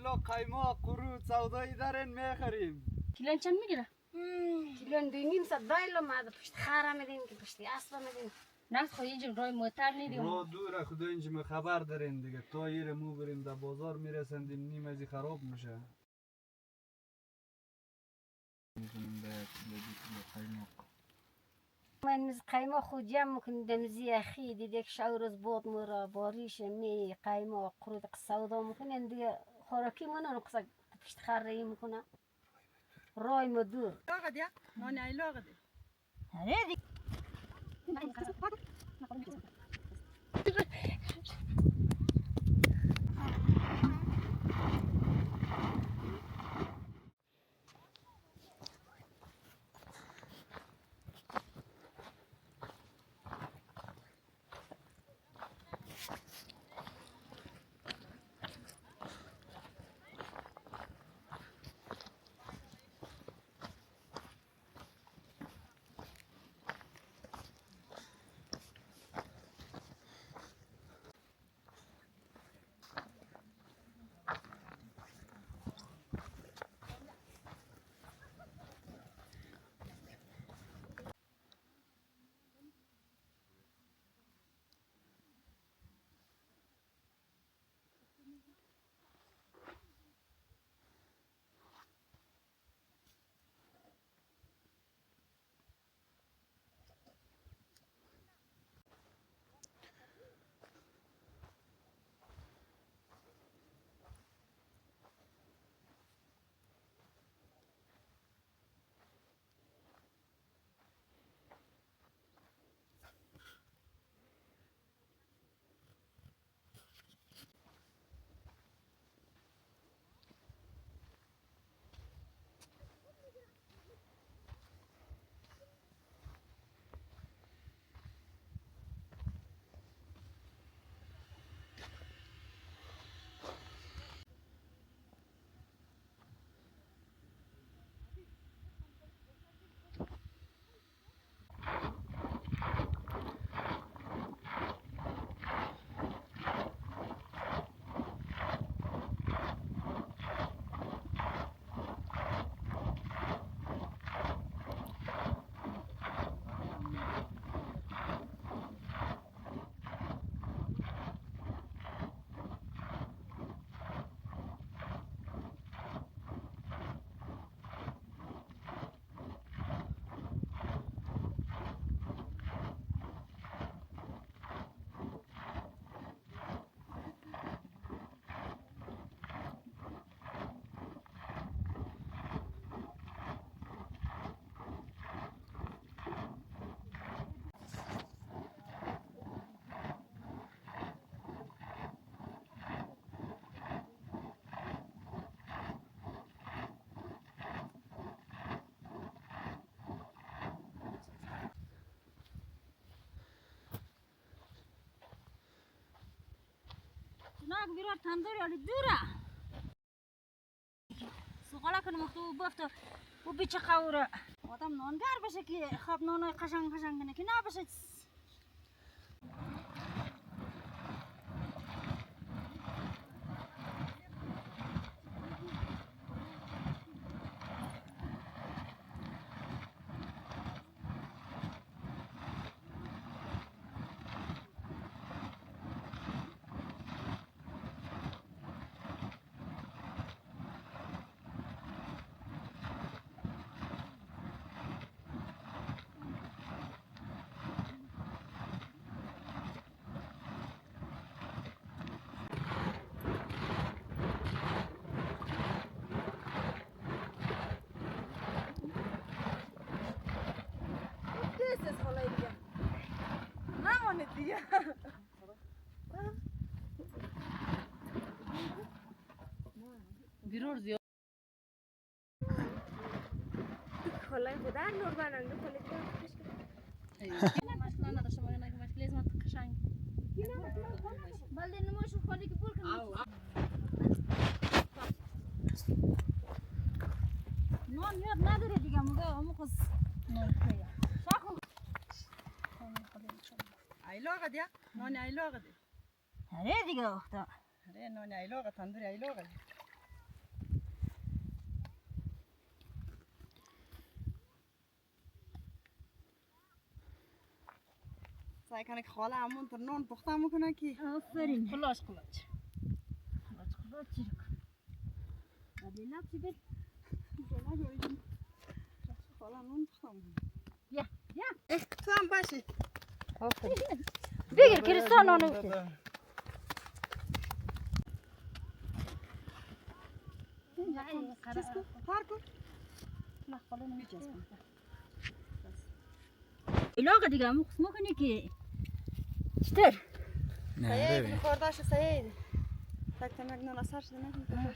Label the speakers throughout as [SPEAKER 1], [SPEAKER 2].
[SPEAKER 1] کیلو قیماق قرود سودایی دارین میخریم.
[SPEAKER 2] کیلو چند میگیره؟
[SPEAKER 3] کیلو 2.5 دایلو ما پشت خره میدیم که پشت اسب میدیم.
[SPEAKER 2] نه خو اینجا رای موتر نیدیم.
[SPEAKER 1] رو دوره خدا اینجا خبر دارین دیگه. تا ایره مو بریم در بازار میرسندیم نیم ازی خراب میشه.
[SPEAKER 3] من میز قیماق خود جمع میکنیم دمزی اخی دیگه شو روز بود مورا باریش می قیماق قرود سودا میکنیم دیگه خوراکی منو قصد پشت خره میکنه. رای مدور.
[SPEAKER 4] لاغه دیا نانی ای لاغه دی
[SPEAKER 3] هره دی.
[SPEAKER 2] نه بیرار تندوری علی دوره. سوغلا کنم تو بافت و بیچه خوره. آدم نانگر بشه که خواب نانای قشنگ کنه که نه بشه. بیرار زیاد.
[SPEAKER 3] خلای بودن نور بانند خلای
[SPEAKER 2] نه مشکل نداشته مگه نگه مشکل از من قشنگ. بلده نمایش خالی که بول کنم. نان یاد نداره دیگه مگه همون خود نان خیلی. شاخم.
[SPEAKER 4] ای لاغه دیا نانی ای لاغه دی
[SPEAKER 3] هره دیگه وقتا.
[SPEAKER 4] هره نانی ای لاغه تندوری ای لاغه دی سعی کنه که خاله همون تر نان پخته میکنه که
[SPEAKER 2] آفرین
[SPEAKER 3] خلاص خلاص
[SPEAKER 2] خلاص چی رو کن ولی لبسی بید
[SPEAKER 4] خاله نان پخته میکنه
[SPEAKER 2] یا
[SPEAKER 4] تو هم باشی
[SPEAKER 2] بگیر کریستان نانو بکن
[SPEAKER 4] چیز کن تر کن
[SPEAKER 2] علاقه دیگه همون قسمه کنی که چطور؟
[SPEAKER 4] سعید خوردهش سعید تک تمک نان اثر شده نکنه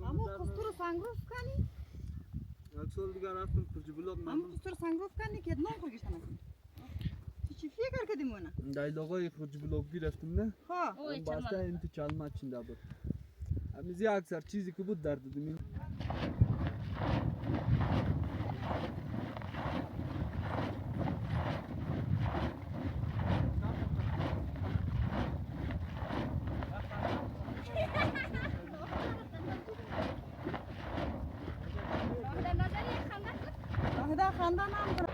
[SPEAKER 4] اما قصور سنگروف کنی
[SPEAKER 1] یک سال دیگه رفتم کجا بلاد
[SPEAKER 4] اما قصور سنگروف کنی که نان خوگیشتن نکنی چی فکر کردی مونه
[SPEAKER 1] دایلاغای کجا بلاد گرفتم نه
[SPEAKER 4] ها
[SPEAKER 3] اوی
[SPEAKER 1] باسته
[SPEAKER 3] چمن
[SPEAKER 1] اینتی چالما چینده بود امیزی اکثر چیزی که بود درد دادم
[SPEAKER 4] نهده خنده نام کنه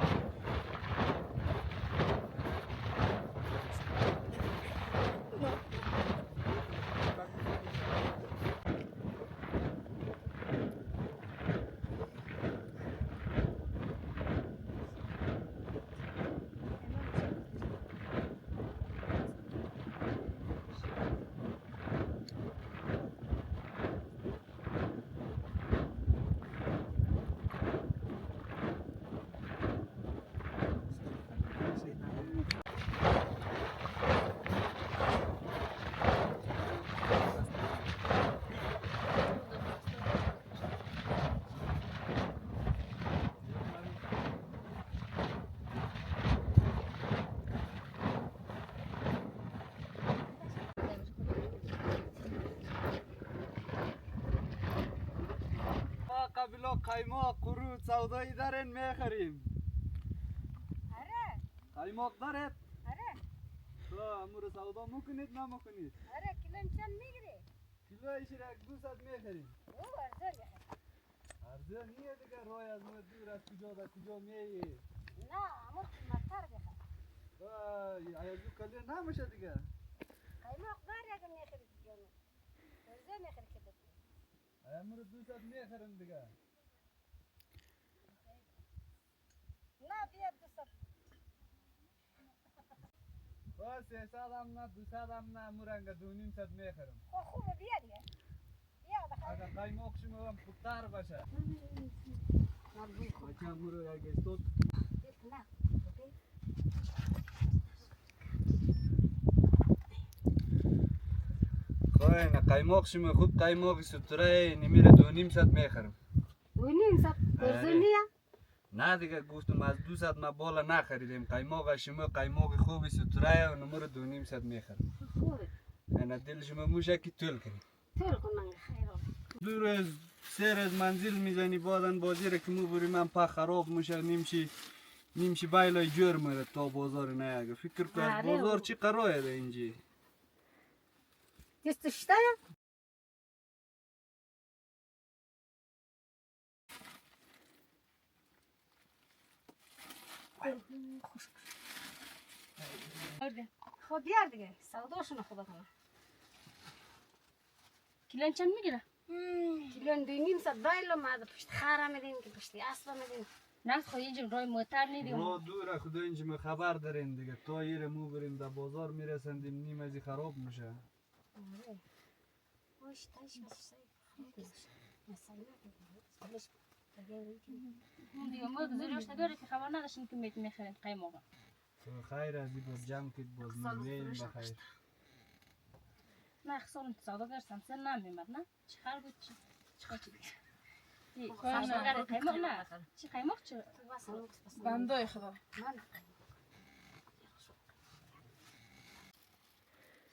[SPEAKER 1] قبلا قایماق قرود سودایی دارین میخریم
[SPEAKER 2] آره
[SPEAKER 1] قایماق دارد
[SPEAKER 2] آره
[SPEAKER 1] تو امور سودا میکنید نمیکنید
[SPEAKER 2] آره کلم چند میگیری؟
[SPEAKER 1] کیلویش را 200 میخریم
[SPEAKER 2] او ارزان
[SPEAKER 1] ارزه نیه دیگه روی از ما دور از کجا در کجا میایی
[SPEAKER 2] نه اما قیمتتر بخواه
[SPEAKER 1] ایازو کلی نمیشه دیگه
[SPEAKER 2] قیماق داری اگه میخری جانو ارزان میخری که بکنی
[SPEAKER 1] امور 200 میخریم دیگه
[SPEAKER 2] نه بیاد 200
[SPEAKER 1] 300 هم نه 200 هم نه امورنگه 200 میخریم
[SPEAKER 2] خوبه بیا دیگه بیا بخواه
[SPEAKER 1] اگر قایماق شما هم خوبتر باشه بچه امور یک استاد
[SPEAKER 2] نه
[SPEAKER 1] خواهی نه قایماق شما خوب قایماق ستوره نمیره 200 میخریم
[SPEAKER 3] ونیم سب ارزونیه
[SPEAKER 1] نه دیگه گفتم از 200 ما بالا نخریدیم قایماق شما قایماق خوبی ستوره و نمور 200 میخریم
[SPEAKER 3] خوبه
[SPEAKER 1] نه دل شما موشه که طول کنی
[SPEAKER 3] طول کنن خیر
[SPEAKER 1] دو روز 3 روز منزل میزنی بعدن بازی را که مو بریم من پا خراب میشه نیمشی بایلای جور میره تا بازار نه اگه فکر کن
[SPEAKER 3] آره.
[SPEAKER 1] بازار چی قراره ده اینجی
[SPEAKER 3] دست شته خب بیار دیگه سوداشونو خدا کنه
[SPEAKER 2] کلم چند میگیره؟
[SPEAKER 3] کیلون 200 بایلو ما پشت خاره میدیم که پشت اسب میدیم
[SPEAKER 2] نه خب اینجا رای موتر نیدیم
[SPEAKER 1] ما دوره خدا اینجا خبر دارین دیگه تا ایره مو بریم در بازار میرسندیم نیم ازی خراب میشه
[SPEAKER 3] آره باش تایش بس
[SPEAKER 2] دیگه ما گذاریش نداره که خبر نداشتیم که میخرین قیماقا
[SPEAKER 1] تو خیر از این باز جمع کد باز میلیم بخیر
[SPEAKER 2] نه خسان سوداگر سمسر نمیمد نه چی خر بود چی خواهد چی قیماق نه چی قیماق چی
[SPEAKER 4] بندای خدا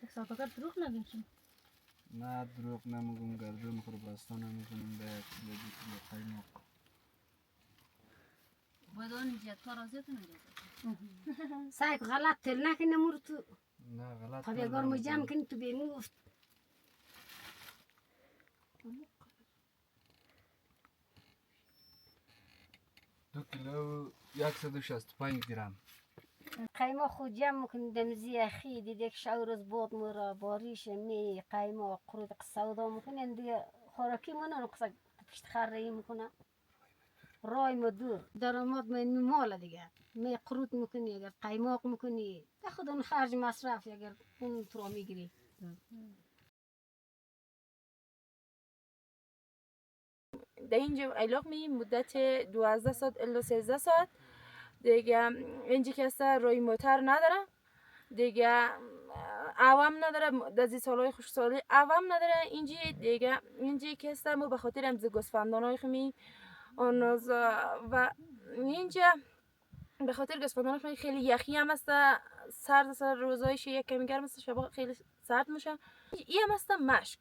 [SPEAKER 2] یک سوداگر دروغ نگیم چی
[SPEAKER 1] نه دروغ نمیگم گردم خربستان نمیکنم به کلو قیماق
[SPEAKER 3] سعی غلط تل نکنه مور تو
[SPEAKER 1] نه غلط
[SPEAKER 3] خب اگر ما جمع کنی تو بینی افت
[SPEAKER 1] دو کیلو 165 گرم
[SPEAKER 3] قیما خود جمع کنی دمزی اخی دیده که شو روز بود مورا باریش می قیما قرود سودا میکنه دیگه خوراکی منو قصد پشت خرهی میکنه رای ما دور درآمد من مال دیگه می قرود میکنی اگر قیماق میکنی تا خود اون خرج مصرف اگر اون تو را میگیری
[SPEAKER 5] در اینجا ایلاق میگیم مدت 12 ساعت الا 13 ساعت دیگه اینجا کسی روی موتر نداره دیگه عوام نداره دزی سالهای خوشسالی عوام نداره اینجا دیگه اینجا کسی ما به خاطر امز گوسفندانای خمی و اینجا به خاطر گوسفندانای خمی خیلی یخی هم است سرد روزایش یک کمی گرم است شب خیلی سرد میشه این هم است مشک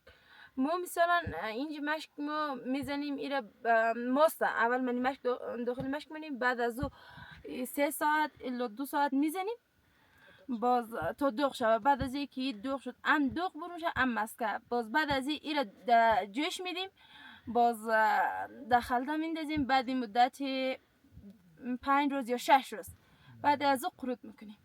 [SPEAKER 5] ما مثلا اینجا مشک ما میزنیم ایره ماست اول من مشک داخل مشک منیم بعد از او 3 ساعت الا 2 ساعت میزنیم باز تا دوغ شود بعد از اینکه دوغ شد ام دوغ بروشه ام مسکه باز بعد از این ایره جوش میدیم باز در خلطه میندازیم بعد این مدت 5 روز یا 6 روز بعد از او قروت میکنیم